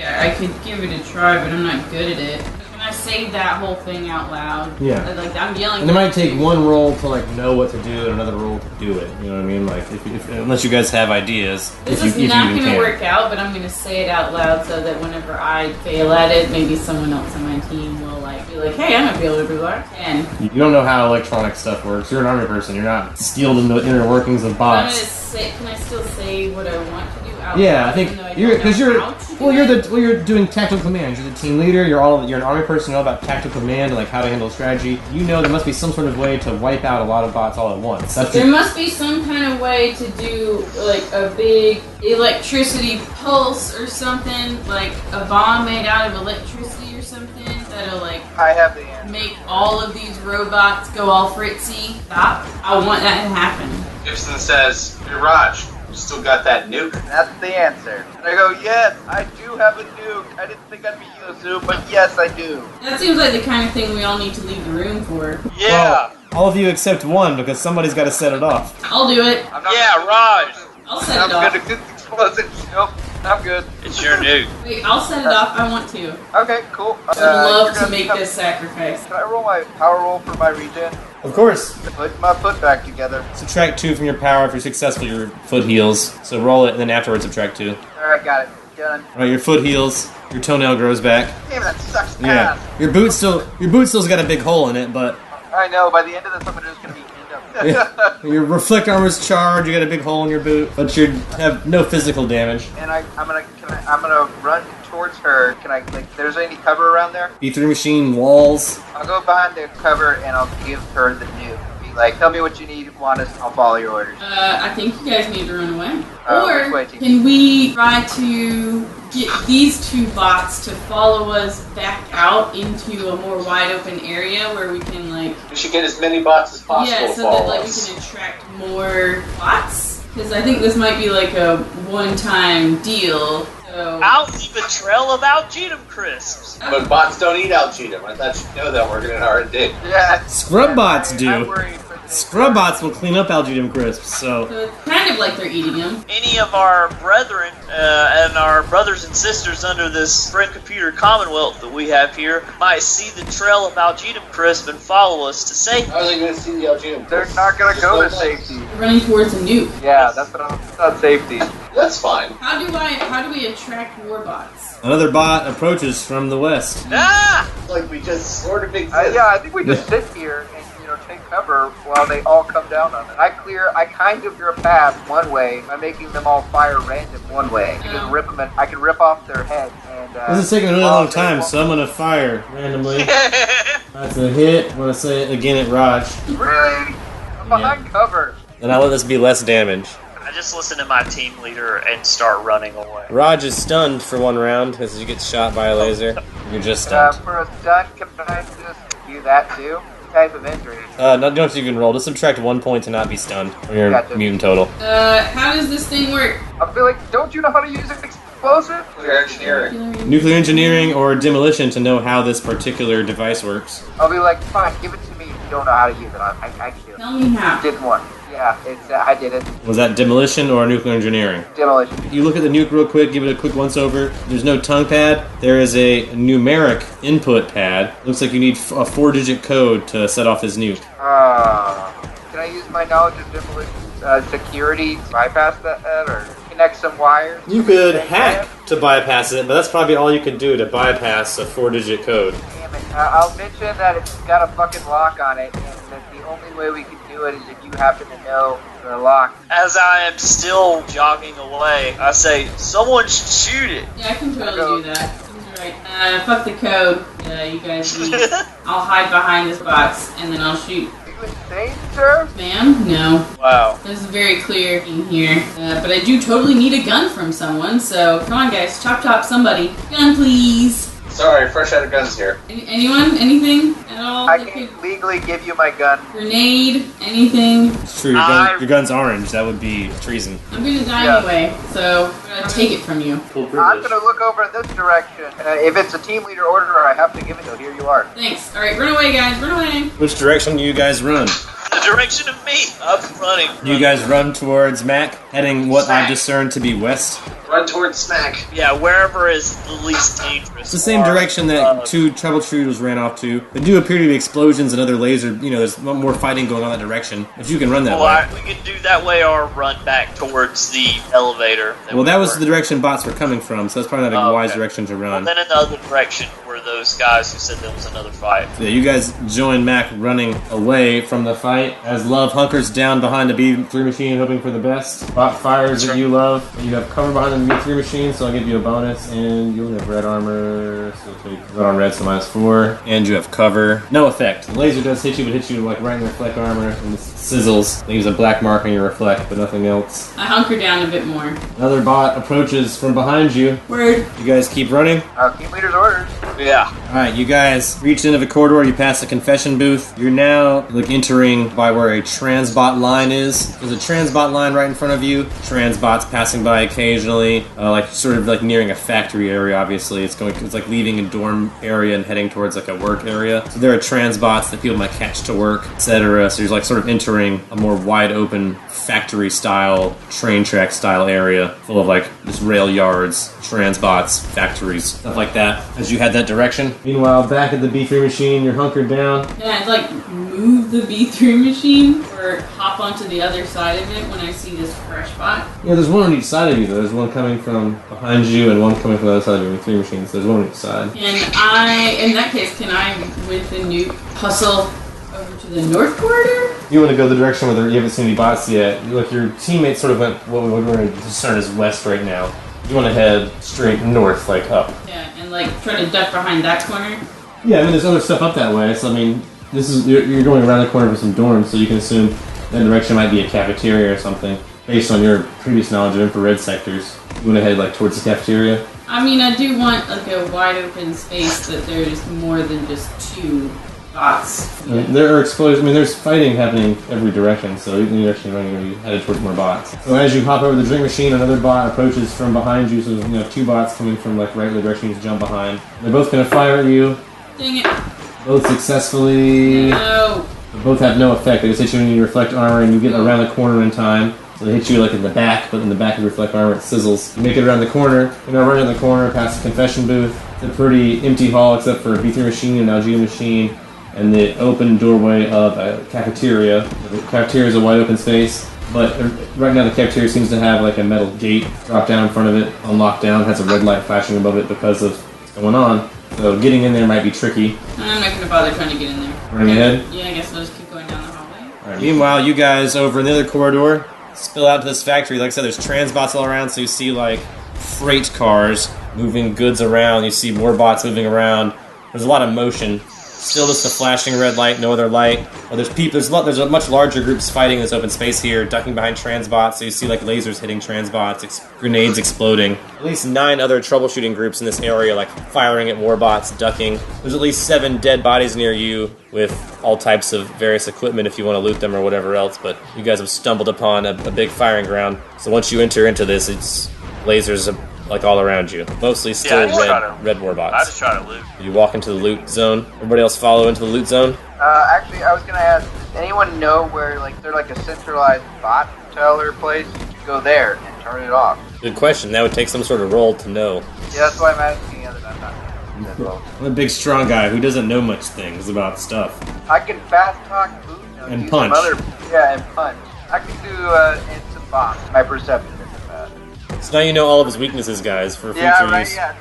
I could give it a try, but I'm not good at it. Can I say that whole thing out loud? Yeah. Like, I'm yelling. And it might take one roll to like know what to do and another roll to do it. You know what I mean? Like, unless you guys have ideas. This if you is not even going to can. work out, but I'm going to say it out loud so that whenever I fail at it, maybe someone else on my team will be like, hey, I might be able to do that. And You don't know how electronic stuff works. You're an army person. You're not skilled in the inner workings of I'm going to bots. say, can I still say what I want to do out Yeah, loud, I think even though I you're don't because know you're how to do it? you're doing tactical commands. You're the team leader. You're an army person. You know about tactical command and like how to handle strategy. You know there must be some sort of way to wipe out a lot of bots all at once. That's There must be some kind of way to do like a big electricity pulse or something, like a bomb made out of electricity or something that'll like I have the answer. make all of these robots go all fritzy. Stop. I want that to happen. Gibson says, "Hey Raj, you still got that nuke?" That's the answer. And I go, yes, I do have a nuke. I didn't think I'd be used to, but yes, I do. That seems like the kind of thing we all need to leave the room for. Yeah. Well, all of you except one because somebody's got to set it off. I'll do it. I'm not Yeah, Raj. I'll set I'm it off. gonna get explosives. Nope. I'm good. It's your nuke. Wait, I'll set it up. I want to. Okay, cool. I'd love to make this sacrifice. Can I roll my power roll for my regen? Of course. Put my foot back together. Subtract 2 from your power. If you're successful, your foot heals. So roll it, and then afterwards subtract 2. Alright, got it. Done. All right, your foot heals. Your toenail grows back. Damn, that sucks Yeah. ass. Your boot still's got a big hole in it, but I know, by the end of this, I'm just gonna be eaten up. your reflect armor's charged. You got a big hole in your boot, but you have no physical damage. And I'm gonna run towards her. Can I, like, there's any cover around there? B3 machine walls. I'll go behind the cover and I'll give her the nuke. Be like, tell me what you need, want us, I'll follow your orders. I think you guys need to run away. Which way, Or team? can we try to get these 2 bots to follow us back out into a more wide open area where we can like We should get as many bots as possible yeah, to so that follow like we us. can attract more bots? Because I think this might be like a one-time deal. So I'll leave a trail of Algetum crisps. But bots don't eat Algetum. I thought you'd know that working in R&D. Yeah. Scrub bots I'm do. worried for the Scrub bots will clean up Algetum crisps. So it's kind of like they're eating them. Any of our brethren and our brothers and sisters under this Friend Computer Commonwealth that we have here might see the trail of Algetum crisp and follow us to safety. How are they going to see the Algetum? They're not gonna go to safety. We're running towards a nuke. Yeah, that's what it's not safety. That's fine. How do we attract more bots? another bot approaches from the west. Ah! Like we just sort of exist. Yeah, I think we just sit here and take cover while they all come down on it. I kind of clear a path one way by making them all fire random one way. I can just rip them. I can rip off their heads and. This is taking a really long time, so I'm gonna fire randomly. That's a hit. I'm gonna say it again at Raj. Really? I'm behind cover. And I'll let this be less damage. I just listen to my team leader and start running away. Raj is stunned for one round as you get shot by a laser. You're just stunned. For a stun, can I just do that too? Type of injury. No, you don't have to even roll. Just subtract 1 point to not be stunned from your Gotcha. mutant total. How does this thing work? I feel like, don't you know how to use an explosive? Nuclear engineering. Nuclear engineering or demolition to know how this particular device works. I'll be like, fine, give it to me if you don't know how to use it. I can do it. Tell me how. Did one. Yeah, I did it. Was that demolition or nuclear engineering? Demolition. You look at the nuke real quick, give it a quick once over. There's no tongue pad. There is a numeric input pad. Looks like you need a 4-digit code to set off this nuke. Can I use my knowledge of demolition security to bypass that or connect some wires? You could hack to bypass it, but that's probably all you can do to bypass a 4-digit code. Damn it. I'll mention that it's got a fucking lock on it, and that the only way we can do it is if you happen to know the lock. As I am still jogging away, I say, someone should shoot it. Yeah, I can totally do that. He's right. Fuck the code. You guys leave. I'll hide behind this box, and then I'll shoot. Are you insane, sir? Ma'am? No. Wow. This is very clear in here. But I do totally need a gun from someone, so come on guys, chop somebody. Gun please. Sorry, fresh out of guns here. Anyone? Anything at all? I that can could- legally give you my gun. Grenade? Anything? It's true, your gun's orange. That would be treason. I'm gonna die Yeah. anyway, so I'm gonna take it from you. Full I'm gonna look over in this direction. If it's a team leader order, I have to give it. So here you are. Thanks. Alright, run away guys, run away. Which direction do you guys run? The direction of me. I'm running. You guys run towards Mac, heading what Smack. I've discerned to be west. Run towards Smack. Yeah, wherever is the least dangerous. It's the same direction that 2 troubleshooters ran off to. There do appear to be explosions and other laser. There's more fighting going on that direction. If you can run that way. We can do that way or run back towards the elevator. Well, that was the direction bots were coming from, so that's probably not a Oh, wise okay. direction to Well, run. then in the other direction were those guys who said there was another fight. Yeah, you guys join Mac running away from the fight as Love hunkers down behind the B3 machine, hoping for the best. Bot fires at you, Love. You have cover behind the B3 machine, so I'll give you a bonus, and you'll have red armor, so take red on red, so -4. And you have cover. No effect. The laser does hit you, but hits you like right in the reflect armor, and it sizzles. Leaves a black mark on your reflect, but nothing else. I hunker down a bit more. Another bot approaches from behind you. Word. You guys keep running. Team leader's orders. Yeah. Alright, you guys reach the end of a corridor, you pass the confession booth. You're now entering by where a transbot line is. There's a transbot line right in front of you. Transbots passing by occasionally, sort of nearing a factory area, obviously. It's like leaving a dorm area and heading towards like a work area. So there are transbots that people might catch to work, etc. So you're sort of entering a more wide open factory style, train track style area full of just rail yards, transbots, factories, stuff like that as you head that direction. Meanwhile, back at the B3 machine, you're hunkered down. Yeah, I'd move the B3 machine or hop onto the other side of it when I see this fresh bot. Yeah, there's one on each side of you, though. There's one coming from behind you and one coming from the other side of your B3 machine, so there's one on each side. And in that case, can I, with the nuke, hustle over to the north corridor? You want to go the direction where you haven't seen any bots yet. Your teammates sort of went what we're going to discern as west right now. You want to head straight north, up. Yeah, and try to duck behind that corner. Yeah, there's other stuff up that way. So you're going around the corner for some dorms, so you can assume that direction might be a cafeteria or something, based on your previous knowledge of infrared sectors. You want to head towards the cafeteria. I mean, I do want a wide open space that there's more than just two bots. Yeah. There are explosions. There's fighting happening every direction, so you're actually running, headed towards more bots. So as you hop over the drink machine, another bot approaches from behind you, so two bots coming from right in the direction you just jump behind. They're both going to fire at you. Dang it. Both successfully. No. Both have no effect. They just hit you when you reflect armor, and you get around the corner in time. So they hit you in the back, but in the back of reflect armor it sizzles. You make it around the corner. You're now running the corner past the confession booth. It's a pretty empty hall except for a B3 machine, an LG machine, and the open doorway of a cafeteria. The cafeteria is a wide open space, but right now the cafeteria seems to have a metal gate drop down in front of it, on lockdown, has a red light flashing above it because of what's going on. So getting in there might be tricky. I'm not going to bother trying to get in there. Running ahead? Yeah, I guess I'll just keep going down the hallway. Right. Meanwhile, you guys over in the other corridor spill out to this factory. Like I said, there's transbots all around, so you see freight cars moving goods around. You see more bots moving around. There's a lot of motion. Still just a flashing red light, no other light. Well, there's a much larger groups fighting in this open space here, ducking behind transbots, so you see lasers hitting transbots, grenades exploding. At least 9 other troubleshooting groups in this area, firing at more bots, ducking. There's at least 7 dead bodies near you with all types of various equipment if you want to loot them or whatever else, but you guys have stumbled upon a big firing ground. So once you enter into this, it's lasers all around you. Mostly still red warbots. I just try to loot. You walk into the loot zone. Everybody else follow into the loot zone? Actually, I was going to ask, does anyone know where, they're a centralized bot teller place? Go there and turn it off. Good question. That would take some sort of roll to know. Yeah, that's why I'm asking. I'm not. I'm a big, strong guy who doesn't know much things about stuff. I can fast talk food. And punch. And punch. I can do instant bombs. My perception isn't bad. So now you know all of his weaknesses, guys, for future use. Yeah.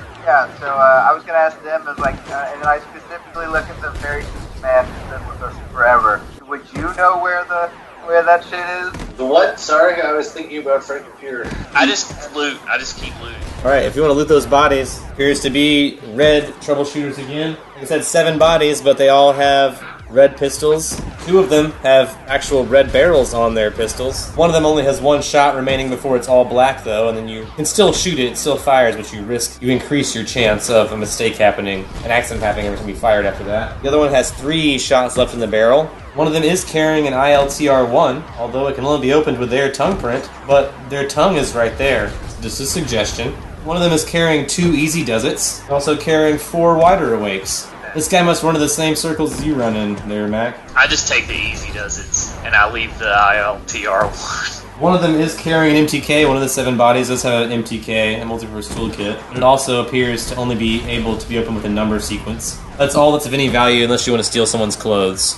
So I was gonna ask them, and then I specifically look at the very man who's been with us forever. Would you know where that shit is? The what? Sorry, I was thinking about Frank Computer. I just loot. I just keep looting. Alright, if you want to loot those bodies, appears to be red troubleshooters again. Like I said, 7 bodies, but they all have red pistols. 2 of them have actual red barrels on their pistols. One of them only has 1 shot remaining before it's all black, though, and then you can still shoot it still fires, but you increase your chance of a mistake happening, an accident happening every time you fire it after that. The other one has 3 shots left in the barrel. One of them is carrying an ILTR-1, although it can only be opened with their tongue print, but their tongue is right there. Just a suggestion. One of them is carrying 2 Easy Does-Its, also carrying 4 Wider Awakes. This guy must run to the same circles as you run in there, Mac. I just take the Easy Does-Its, and I leave the ILTR-1. One of them is carrying an MTK. One of the 7 bodies does have an MTK, a multiverse toolkit. But it also appears to only be able to be opened with a number sequence. That's all that's of any value unless you want to steal someone's clothes.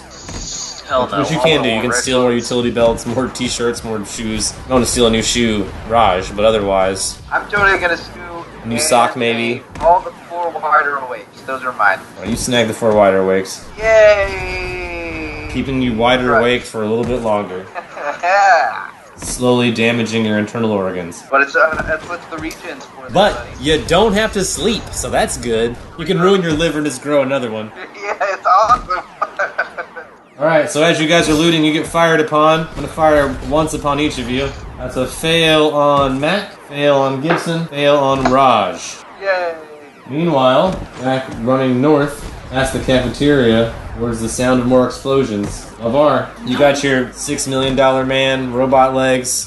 Hell no. Which you can do. You can steal more utility belts, more t-shirts, more shoes. You want to steal a new shoe, Raj, but otherwise... I'm totally going to steal... A new sock, maybe? All the 4 Wider Awakes. Those are mine. Well, you snag the 4 Wider Awakes. Yay! Keeping you wider awake for a little bit longer. Slowly damaging your internal organs. But that's what the regens for. But buddy. you don't have to sleep, so that's good. You can ruin your liver and just grow another one. Yeah, it's awesome. Alright, so as you guys are looting, you get fired upon. I'm going to fire once upon each of you. That's a fail on Mac, fail on Gibson, fail on Raj. Yay! Meanwhile, back running north past the cafeteria, where's the sound of more explosions? LeVar, you got your $6 million man, robot legs.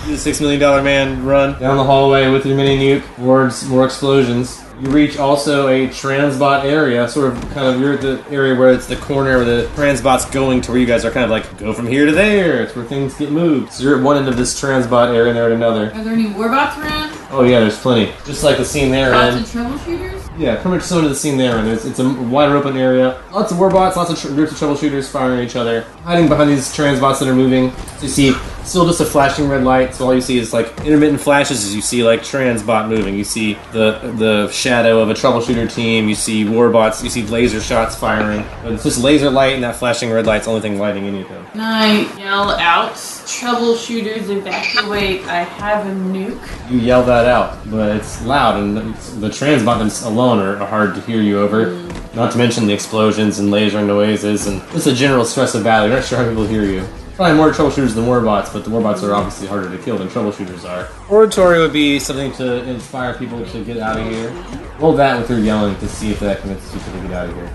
Do the $6 million man run down the hallway with your mini nuke towards more explosions. You reach also a transbot area, sort of kind of, you're at the area where it's the corner where the transbot's going to where you guys are kind of like, go from here to there. It's where things get moved. So you're at one end of this transbot area and they're at another. Are there any warbots around? Oh yeah, there's plenty. Just like the scene there. Lots of troubleshooters? Yeah, pretty much similar to the scene there. And it's a wider open area. Lots of warbots, lots of groups of troubleshooters firing at each other. Hiding behind these transbots that are moving. So you see still just a flashing red light. So all you see is like intermittent flashes as you see like transbot moving. You see the shadow of a troubleshooter team. You see warbots. You see laser shots firing. But it's just laser light and that flashing red light's the only thing lighting anything. Can I yell out, troubleshooters evacuate, I have a nuke? You yell that out, but it's loud and the transbots alone are hard to hear you over. Not to mention the explosions and laser noises and just a general stress of battle. You're not sure how people hear you. Probably more troubleshooters than warbots, but the warbots are obviously harder to kill than troubleshooters are. Oratory would be something to inspire people to get out of here. Roll that with your yelling to see if that convinces people to get out of here.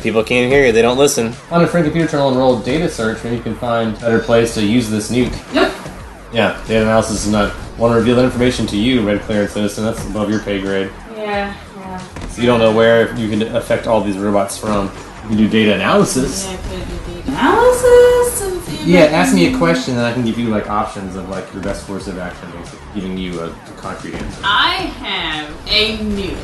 People can't hear you, they don't listen. Find a friend computer terminal and roll data search, maybe you can find a better place to use this nuke. Nope. Yeah, data analysis is not want to reveal that information to you, Red Clearance Citizen. That's above your pay grade. Yeah. So you don't know where you can affect all these robots from. You can do data analysis. Yeah, could do data analysis and see if Yeah, I can- ask me a question and I can give you like options of like your best course of action, basically, giving you a concrete answer. I have a nuke.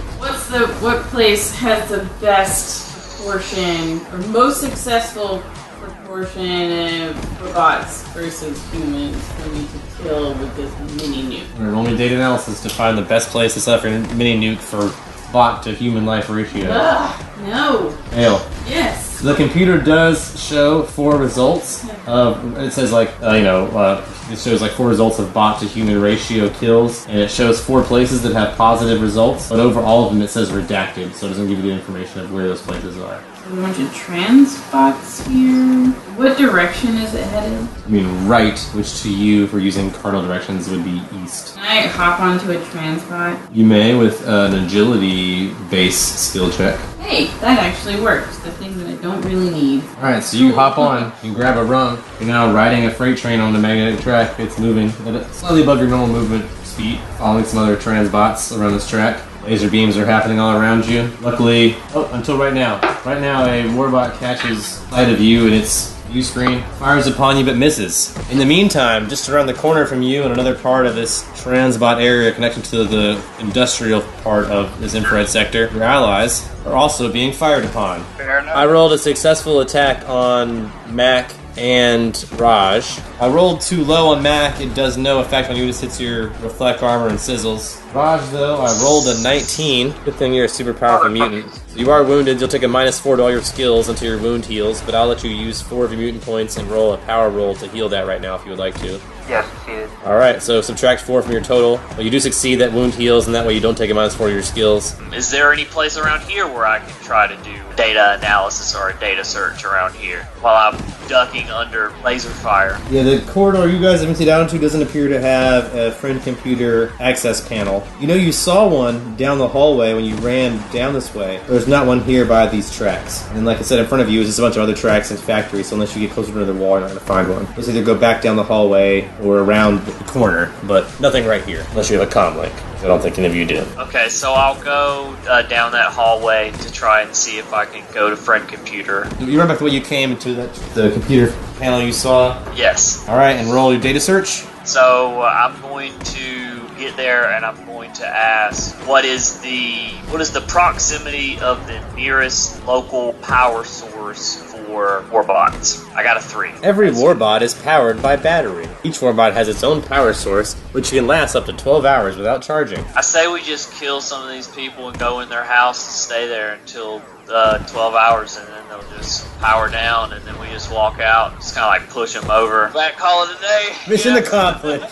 What place has the best proportion or most successful proportion of robots versus humans for me to kill with this mini nuke? We're only data analysis to find the best place to set up your mini nuke for bot to human life ratio. Ugh, no. Hail. Yes. The computer does show 4 results. It says it shows like 4 results of bot to human ratio kills, and it shows 4 places that have positive results, but over all of them it says redacted, so it doesn't give you the information of where those places are. A bunch of transbots here. What direction is it headed? I mean right, which to you, for using cardinal directions, would be east. Can I hop onto a transbot? You may with an agility-based skill check. Hey, that actually works. The thing that I don't really need. Alright, so you hop on, you grab a rung, you're now riding a freight train on the magnetic track. It's moving at slightly above your normal movement speed, following some other transbots around this track. Laser beams are happening all around you. Luckily, until right now. Right now, a warbot catches sight of you in its view screen, fires upon you but misses. In the meantime, just around the corner from you in another part of this transbot area connected to the industrial part of this infrared sector, your allies are also being fired upon. Fair enough. I rolled a successful attack on Mac and Raj. I rolled too low on Mac. It does no effect when you just hits your reflect armor and sizzles. Raj, though, I rolled a 19. Good thing you're a super powerful mutant. So you are wounded. You'll take a -4 to all your skills until your wound heals, but I'll let you use 4 of your mutant points and roll a power roll to heal that right now if you would like to. Yes, succeeded. Alright, so subtract 4 from your total. But you do succeed, that wound heals, and that way you don't take a -4 to your skills. Is there any place around here where I can try to do data analysis or a data search around here while I'm ducking under laser fire? Yeah, the corridor you guys have emptied out into doesn't appear to have a friend computer access panel. You know you saw one down the hallway when you ran down this way. There's not one here by these tracks. And like I said, in front of you is just a bunch of other tracks and factories, so unless you get closer to the wall, you're not going to find one. You'll either go back down the hallway or around the corner, but nothing right here, unless you have a comm link. I don't think any of you do. Okay, so I'll go down that hallway to try and see if I can go to friend computer. You run back the way you came into the computer panel you saw. Yes. Alright, and roll your data search. So I'm going to get there and I'm going to ask what is the proximity of the nearest local power source for warbots. I got a 3. Every warbot is powered by battery. Each warbot has its own power source, which can last up to 12 hours without charging. I say we just kill some of these people and go in their house and stay there until 12 hours, and then they'll just power down, and then we just walk out. Just kind of like push them over. Back, call it a day. Mission Yeah. accomplished.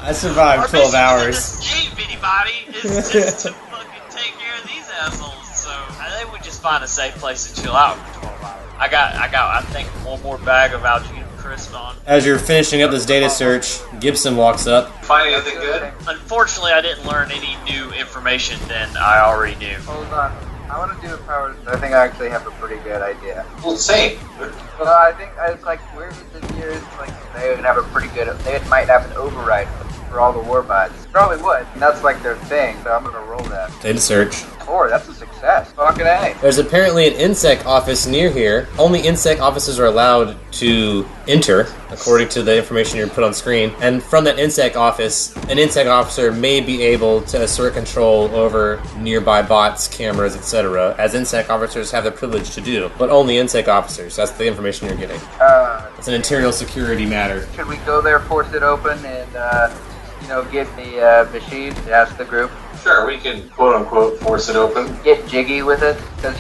I survived 12 hours. Escape, anybody? It's just to fucking take care of these assholes. So I think we just find a safe place to chill out for 12 hours. I think one more bag of Algina crisp on. As you're finishing up this data search, Gibson walks up. Find anything good? Unfortunately, I didn't learn any new information than I already knew. Hold on. I want to do a power. I think I actually have a pretty good idea. Well, same. Well, I think it's like where the nearest, like they would have a pretty good. They might have an override for all the warbots. Probably would. And that's like their thing. So I'm gonna roll that. Data search. 4. That's a success. Fucking A. There's apparently an INSEC office near here. Only INSEC officers are allowed to enter, according to the information you're put on screen. And from that INSEC office, an INSEC officer may be able to assert control over nearby bots, cameras, etc., as INSEC officers have the privilege to do. But only INSEC officers. That's the information you're getting. It's an internal security matter. Should we go there, force it open, and get the machine? Ask the group. Sure, we can quote-unquote force it open. Get jiggy with it, because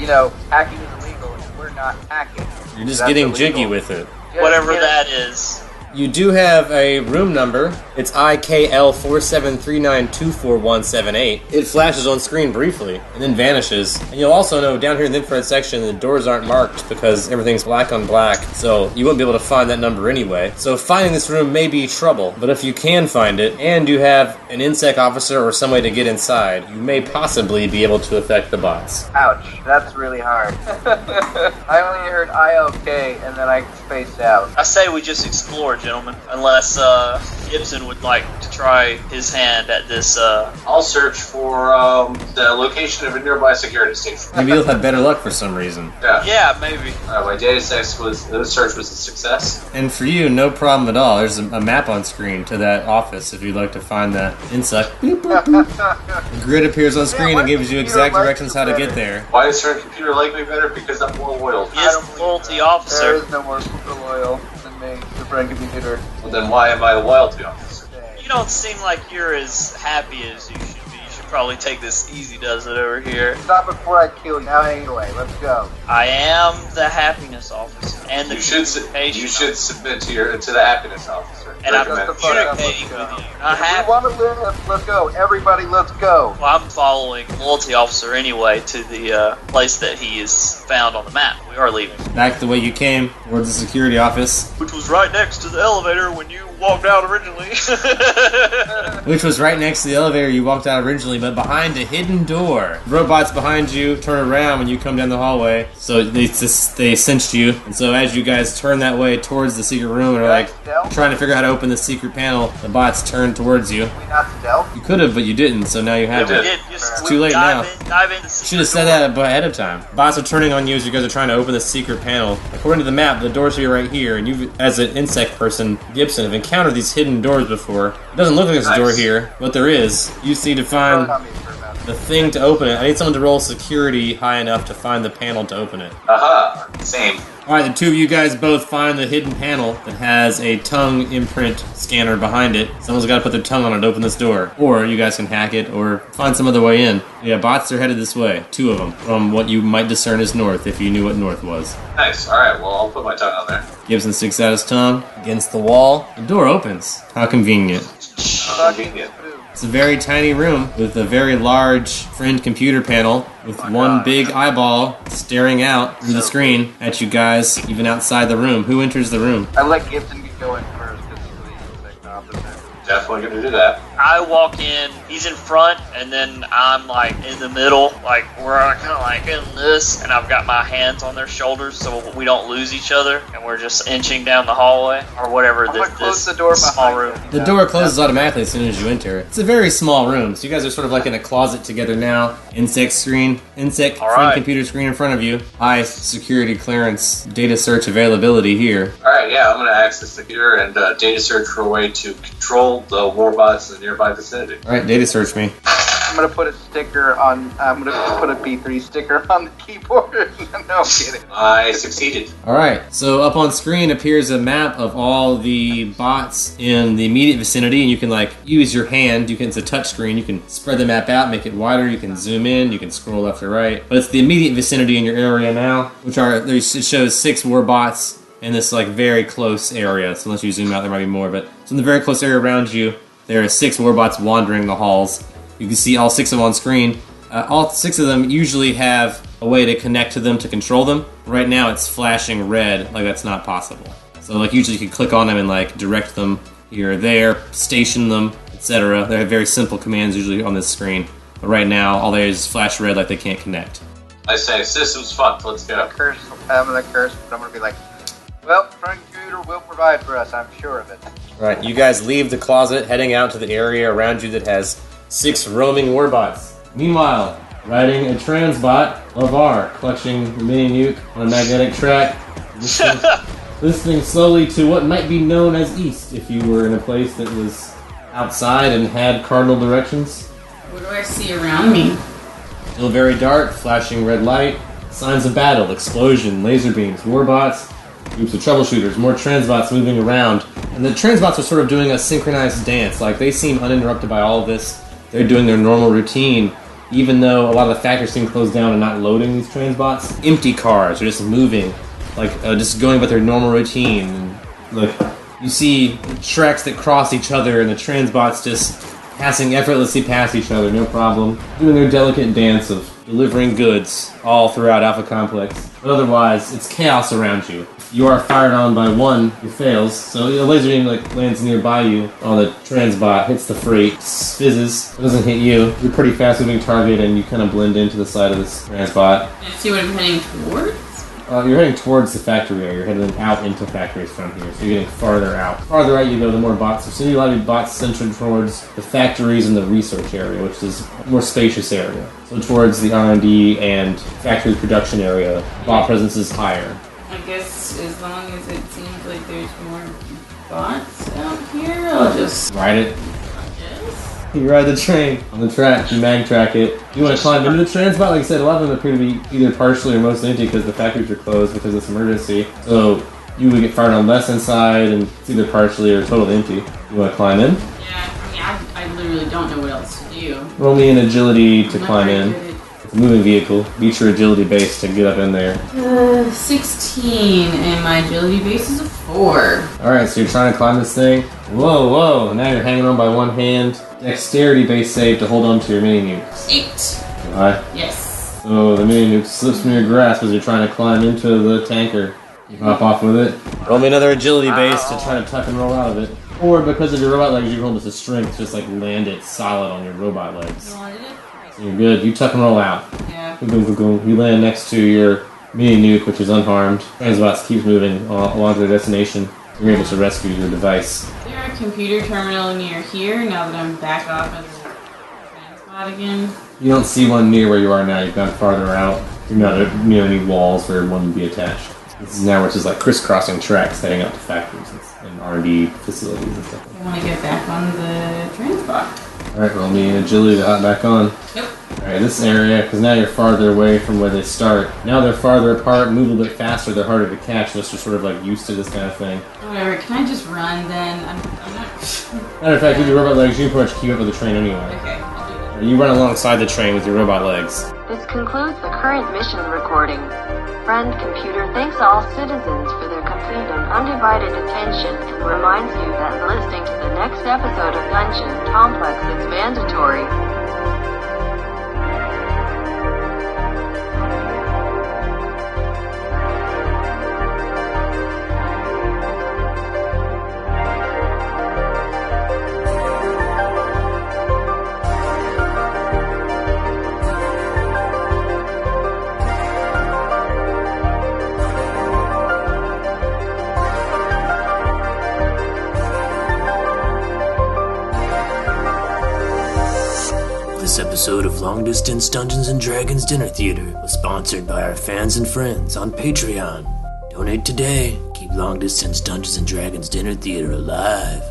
hacking is illegal, and we're not hacking. You're just That's getting illegal. jiggy with it. Just Whatever get it. that is. You do have a room number. It's IKL473924178. It flashes on screen briefly and then vanishes. And you'll also know down here in the infrared section the doors aren't marked because everything's black on black, so you won't be able to find that number anyway. So finding this room may be trouble, but if you can find it and you have an INSEC officer or some way to get inside, you may possibly be able to affect the bots. Ouch, that's really hard. I only heard IOK, and then I spaced out. I say we just explore, gentlemen. Unless Gibson would like to try his hand at this. I'll search for the location of a nearby security station. Maybe you'll have better luck for some reason. Yeah, maybe. My data search was a success. And for you, no problem at all. There's a map on screen to that office if you'd like to find that INSEC. Boop, boop, boop. The grid appears on screen and gives you exact directions how to get there. Why does her computer like me better? Because I'm more loyal. He is the loyalty There officer. is no more super loyal than me, the friend computer. Well, then why am I a loyalty officer? You don't seem like you're as happy as you should be. You should probably take this easy does it over here. Stop before I kill you. Now anyway, let's go. I am the happiness officer and the You should communication submit to the happiness officer. and I'm Recommend. Just the fuck up, communicating let's with go. you. Not If we happy. want to live, let's go. Everybody, let's go. Well, I'm following loyalty officer anyway to the place that he is found on the map. We are leaving, Back the way you came, towards the security office, which was right next to the elevator when you walked out originally. which was right next to the elevator you walked out originally, but behind a hidden door. Robots behind you turn around when you come down the hallway, so they cinched you. And so as you guys turn that way towards the secret room and are like trying to figure out how to open the secret panel, the bots turn towards you. We not stealth. You could have, but you didn't, so now you have You it. did. Just It's too late dive now. Dive into the Should have secret said door. that ahead of time. Bots are turning on you as you guys are trying to open the secret panel. According to the map, the doors are right here, and you, as an insect person, Gibson, have encountered these hidden doors before. It doesn't look like there's a door Nice. here, but there is. You just need to find the thing to open it. I need someone to roll security high enough to find the panel to open it. Aha. Same. Alright, the two of you guys both find the hidden panel that has a tongue imprint scanner behind it. Someone's got to put their tongue on it to open this door. Or you guys can hack it or find some other way in. Yeah, bots are headed this way. 2 of them. From what you might discern as north, if you knew what north was. Nice. Alright, well, I'll put my tongue on there. Gibson sticks out his tongue against the wall. The door opens. How convenient. Convenient. It's a very tiny room with a very large friend computer panel with one big eyeball staring out through the screen at you guys, even outside the room. Who enters the room? I let Gibson go in first because he's the insect officer. Definitely gonna do that. I walk in, he's in front, and then I'm like in the middle, like we're kind of like in this, and I've got my hands on their shoulders so we don't lose each other, and we're just inching down the hallway or whatever. I'm gonna This close the door small behind room. you. The door closes automatically as soon as you enter. It's a very small room, so you guys are sort of like in a closet together now. Insect screen, insect All friend right. computer screen in front of you. High security clearance, data search availability here. Alright, yeah, I'm gonna access the computer and data search for a way to control the warbots in the nearby vicinity. All right, data search me. I'm gonna put a sticker on. I'm gonna put a P3 sticker on the keyboard. No, I'm kidding. I succeeded. All right, so up on screen appears a map of all the bots in the immediate vicinity, and you can like use your hand. It's a touch screen. You can spread the map out, make it wider. You can zoom in. You can scroll left or right. But it's the immediate vicinity in your area now, which are it shows 6 war bots in this like very close area. So unless you zoom out, there might be more. But it's in the very close area around you. There are 6 warbots wandering the halls. You can see all 6 of them on screen. All 6 of them usually have a way to connect to them to control them. Right now it's flashing red, like that's not possible. So like usually you can click on them and like direct them here or there, station them, etc. They have very simple commands usually on this screen. But right now, all they is flash red like they can't connect. I say, system's fucked, let's go. I'm gonna curse, but I'm gonna be like, well, front computer will provide for us, I'm sure of it. Alright, you guys leave the closet, heading out to the area around you that has 6 roaming warbots. Meanwhile, riding a transbot, LeVar, clutching the mini nuke on a magnetic track, listening slowly to what might be known as East if you were in a place that was outside and had cardinal directions. What do I see around me? Still very dark, flashing red light, signs of battle, explosion, laser beams, warbots, groups of troubleshooters, more transbots moving around. And the transbots are sort of doing a synchronized dance. Like, they seem uninterrupted by all of this. They're doing their normal routine, even though a lot of the factories seem closed down and not loading these transbots. Empty cars are just moving, like, just going about their normal routine. And, like, you see tracks that cross each other, and the transbots just passing effortlessly past each other, no problem. Doing their delicate dance of delivering goods all throughout Alpha Complex. But otherwise, it's chaos around you. You are fired on by one who fails, so a laser beam lands nearby you on the transbot, hits the freight, fizzes, it doesn't hit you. You're a pretty fast moving target and you kind of blend into the side of this transbot. Can I see what I'm heading towards? You're heading towards the factory area. You're heading out into factories from here, so you're getting farther out. Farther out you go, the more bots. So soon you have bots centered towards the factories and the research area, which is a more spacious area. So towards the R&D and factory production area, bot presence is higher. I guess as long as it seems like there's more bots out here, I'll just Ride it. I guess. You ride the train on the track, you mag track it. You want to climb into the transbot? Like I said, a lot of them appear to be either partially or mostly empty because the factories are closed because of this emergency. So you would get fired on less inside and it's either partially or totally empty. You want to climb in? Yeah, I literally don't know what else to do. Roll me an agility to I'm not climb very in. good at- It's a moving vehicle. Beat your agility base to get up in there. 16, and my agility base is a 4. Alright, so you're trying to climb this thing. Whoa, whoa. Now you're hanging on by one hand. Dexterity base save to hold on to your mini nukes. 8. Alright. Yes. So the mini nuke slips from your grasp as you're trying to climb into the tanker. You hop off with it. Roll me another agility base to try to tuck and roll out of it. Or because of your robot legs, you can hold this as strength, just like land it solid on your robot legs. You wanted it? So you're good. You tuck and roll out. Yeah. Boom, boom, boom. You land next to your mini nuke, which is unharmed. Transbots keeps moving along to their destination. You're able to rescue your device. Is there a computer terminal near here now that I'm back off of the transpot again? You don't see one near where you are now. You've gone farther out. You're not near any walls for one to be attached. This is now, which is like crisscrossing tracks heading out to factories and R&D facilities and stuff. I want to get back on the transpot. Alright, roll me an agility to hop back on. Yep. Alright, this area, because now you're farther away from where they start. Now they're farther apart, move a little bit faster, they're harder to catch, unless you're sort of like used to this kind of thing. Whatever, can I just run then? I'm not... Matter of fact, with your robot legs, you can pretty much keep up with the train anyway. Okay, I'll do that. You run alongside the train with your robot legs. This concludes the current mission recording. Friend Computer thanks all citizens for their complete and undivided attention and reminds you that listening to the next episode of Dungeon Complex is mandatory. This episode of Long Distance Dungeons & Dragons Dinner Theater was sponsored by our fans and friends on Patreon. Donate today. Keep Long Distance Dungeons & Dragons Dinner Theater alive.